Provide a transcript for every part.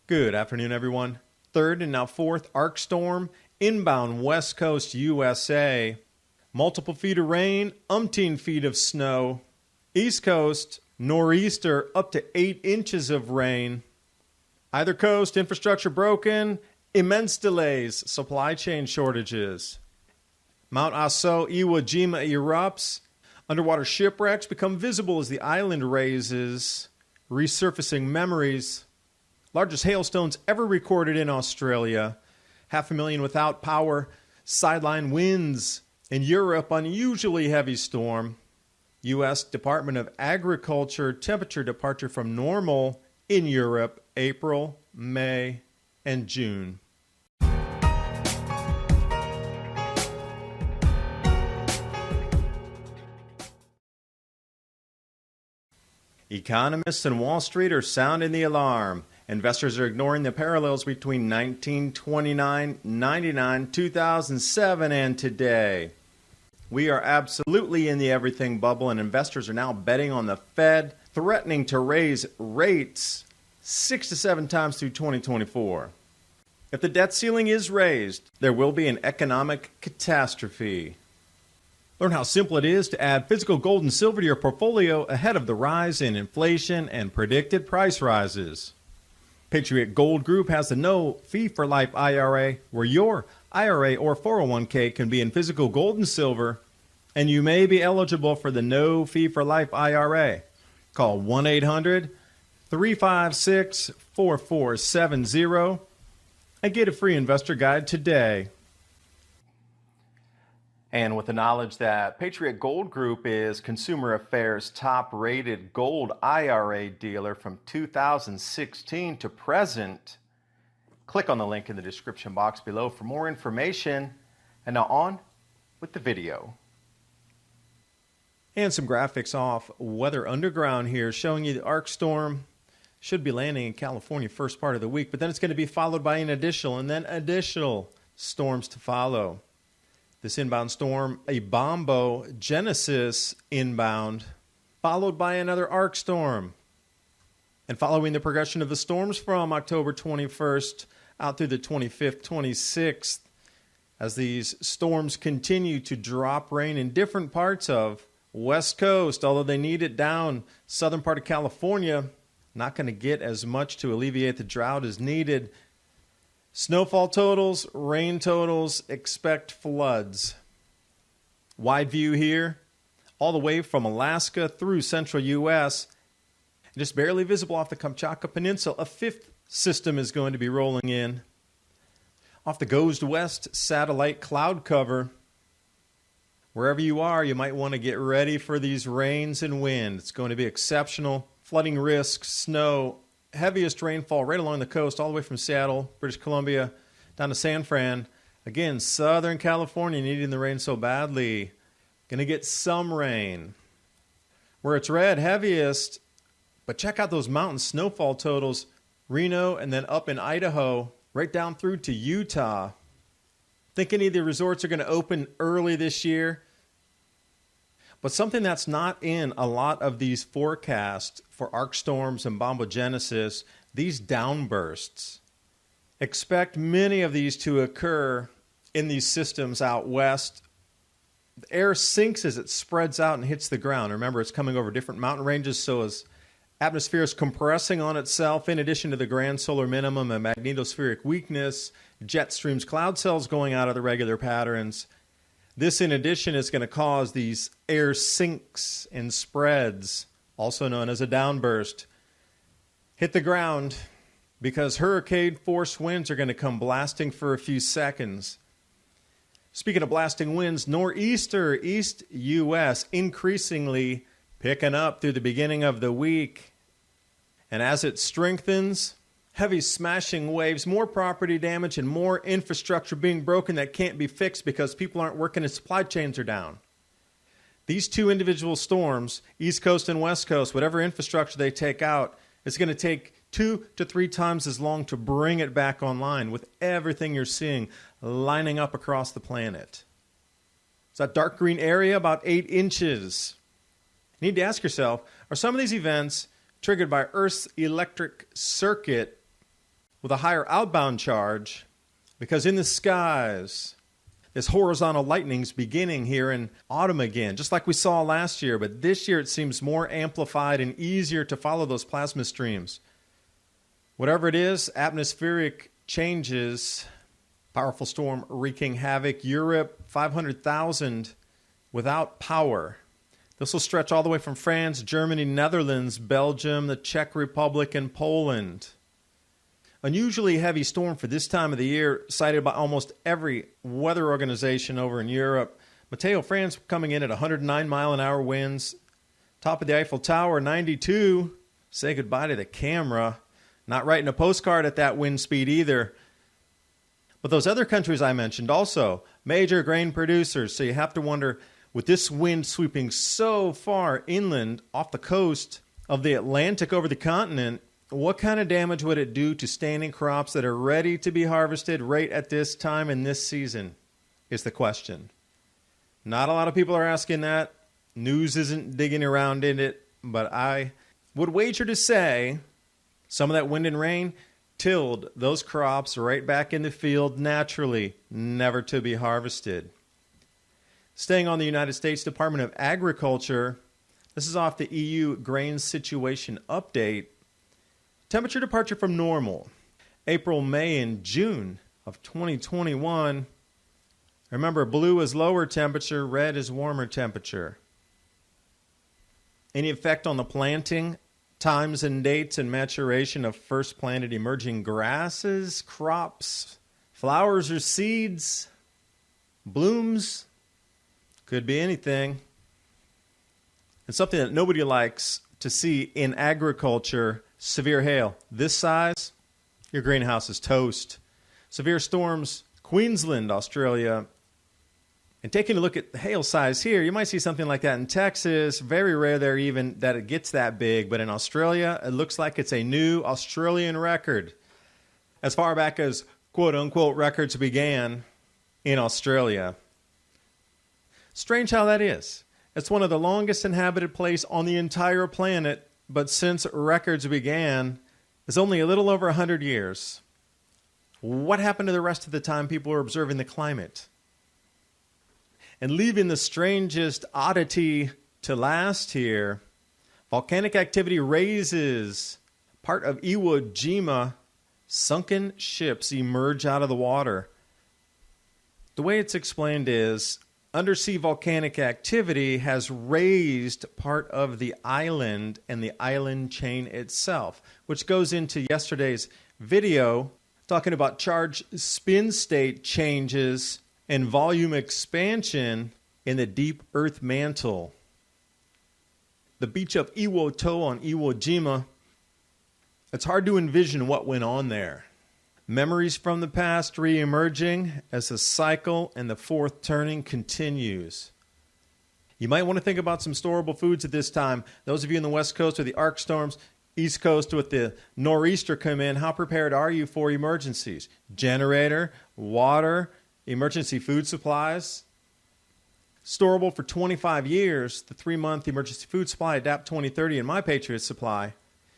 Good afternoon, everyone. Third and now fourth arc storm inbound West Coast USA. Multiple feet of rain, umpteen feet of snow. East Coast, noreaster, up to 8 inches of rain. Either coast, infrastructure broken, immense delays, supply chain shortages. Mount Aso, Iwo Jima erupts. Underwater shipwrecks become visible as the island raises, resurfacing memories. Largest hailstones ever recorded in Australia. 500,000 without power. Sideline winds. In Europe, unusually heavy storm. U.S. Department of Agriculture temperature departure from normal in Europe, April, May, and June. Economists and Wall Street are sounding the alarm. Investors are ignoring the parallels between 1929, 99, 2007, and today. We are absolutely in the everything bubble, and investors are now betting on the Fed, threatening to raise rates 6 to 7 times through 2024. If the debt ceiling is raised, there will be an economic catastrophe. Learn how simple it is to add physical gold and silver to your portfolio ahead of the rise in inflation and predicted price rises. Patriot Gold Group has the no fee for life IRA, where your IRA or 401k can be in physical gold and silver, and you may be eligible for the no fee for life IRA. Call 1-800-356-4470 and get a free investor guide today. And with the knowledge that Patriot Gold Group is Consumer Affairs' top-rated gold IRA dealer from 2016 to present, click on the link in the description box below for more information. And now on with the video. And some graphics off Weather Underground here showing you the arc storm should be landing in California first part of the week, but then it's going to be followed by an additional and then additional storms to follow. This inbound storm, a Bombo Genesis inbound, followed by another arc storm. And following the progression of the storms from October 21st out through the 25th, 26th, as these storms continue to drop rain in different parts of West Coast, although they need it down southern part of California, not going to get as much to alleviate the drought as needed. Snowfall totals, rain totals, expect floods. Wide view here, all the way from Alaska through central U.S. Just barely visible off the Kamchatka Peninsula. A fifth system is going to be rolling in. Off the Goes West satellite cloud cover. Wherever you are, you might want to get ready for these rains and wind. It's going to be exceptional. Flooding risk, snow, heaviest rainfall right along the coast, all the way from Seattle, British Columbia, down to San Fran. Again, Southern California needing the rain so badly. Going to get some rain. Where it's red, heaviest, but check out those mountain snowfall totals. Reno and then up in Idaho, right down through to Utah. Think any of the resorts are going to open early this year. But something that's not in a lot of these forecasts for arc storms and bombogenesis, these downbursts. Expect many of these to occur in these systems out west. The air sinks as it spreads out and hits the ground. Remember, it's coming over different mountain ranges, so as atmosphere is compressing on itself, in addition to the grand solar minimum and magnetospheric weakness, jet streams, cloud cells going out of the regular patterns. This, in addition, is going to cause these air sinks and spreads, also known as a downburst, hit the ground because hurricane force winds are going to come blasting for a few seconds. Speaking of blasting winds, nor'easter, east U.S., increasingly picking up through the beginning of the week. And as it strengthens, heavy smashing waves, more property damage, and more infrastructure being broken that can't be fixed because people aren't working and supply chains are down. These two individual storms, East Coast and West Coast, whatever infrastructure they take out, it's going to take 2 to 3 times as long to bring it back online with everything you're seeing lining up across the planet. It's that dark green area, about 8 inches. You need to ask yourself, are some of these events triggered by Earth's electric circuit with a higher outbound charge because in the skies, this horizontal lightning's beginning here in autumn again, just like we saw last year. But this year it seems more amplified and easier to follow those plasma streams. Whatever it is, atmospheric changes, powerful storm wreaking havoc. Europe, 500,000 without power. This will stretch all the way from France, Germany, Netherlands, Belgium, the Czech Republic, and Poland. Unusually heavy storm for this time of the year, cited by almost every weather organization over in Europe. Mateo, France, coming in at 109-mile-an-hour winds. Top of the Eiffel Tower, 92. Say goodbye to the camera. Not writing a postcard at that wind speed either. But those other countries I mentioned also, major grain producers. So you have to wonder, with this wind sweeping so far inland off the coast of the Atlantic over the continent, what kind of damage would it do to standing crops that are ready to be harvested right at this time in this season is the question. Not a lot of people are asking that. News isn't digging around in it, but I would wager to say some of that wind and rain tilled those crops right back in the field naturally, never to be harvested. Staying on the United States Department of Agriculture, this is off the EU grain situation update. Temperature departure from normal. April, May, and June of 2021. Remember, blue is lower temperature, red is warmer temperature. Any effect on the planting, times and dates and maturation of first planted emerging grasses, crops, flowers or seeds, blooms? Could be anything. And something that nobody likes to see in agriculture, severe hail. This size, your greenhouse is toast. Severe storms, Queensland, Australia. And taking a look at the hail size here, you might see something like that in Texas. Very rare there even that it gets that big. But in Australia, it looks like it's a new Australian record. As far back as quote-unquote records began in Australia. Strange how that is. It's one of the longest inhabited places on the entire planet, but since records began, it's only a little over 100 years. What happened to the rest of the time people were observing the climate? And leaving the strangest oddity to last here, volcanic activity raises. Part of Iwo Jima, sunken ships emerge out of the water. The way it's explained is, undersea volcanic activity has raised part of the island and the island chain itself, which goes into yesterday's video talking about charge spin state changes and volume expansion in the deep earth mantle. The beach of Iwo To on Iwo Jima, it's hard to envision what went on there. Memories from the past re-emerging as the cycle and the fourth turning continues. You might want to think about some storable foods at this time. Those of you in the West Coast with the arc storms, East Coast with the noreaster come in, how prepared are you for emergencies? Generator, water, emergency food supplies. Storable for 25 years, the 3-month emergency food supply, Adapt 2030 and my Patriot supply.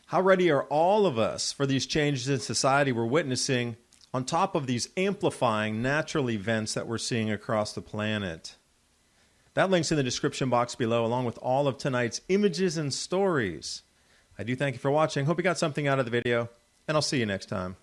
How ready are all of us for these changes in society we're witnessing on top of these amplifying natural events that we're seeing across the planet? That link's in the description box below, along with all of tonight's images and stories. I do thank you for watching. Hope you got something out of the video, and I'll see you next time.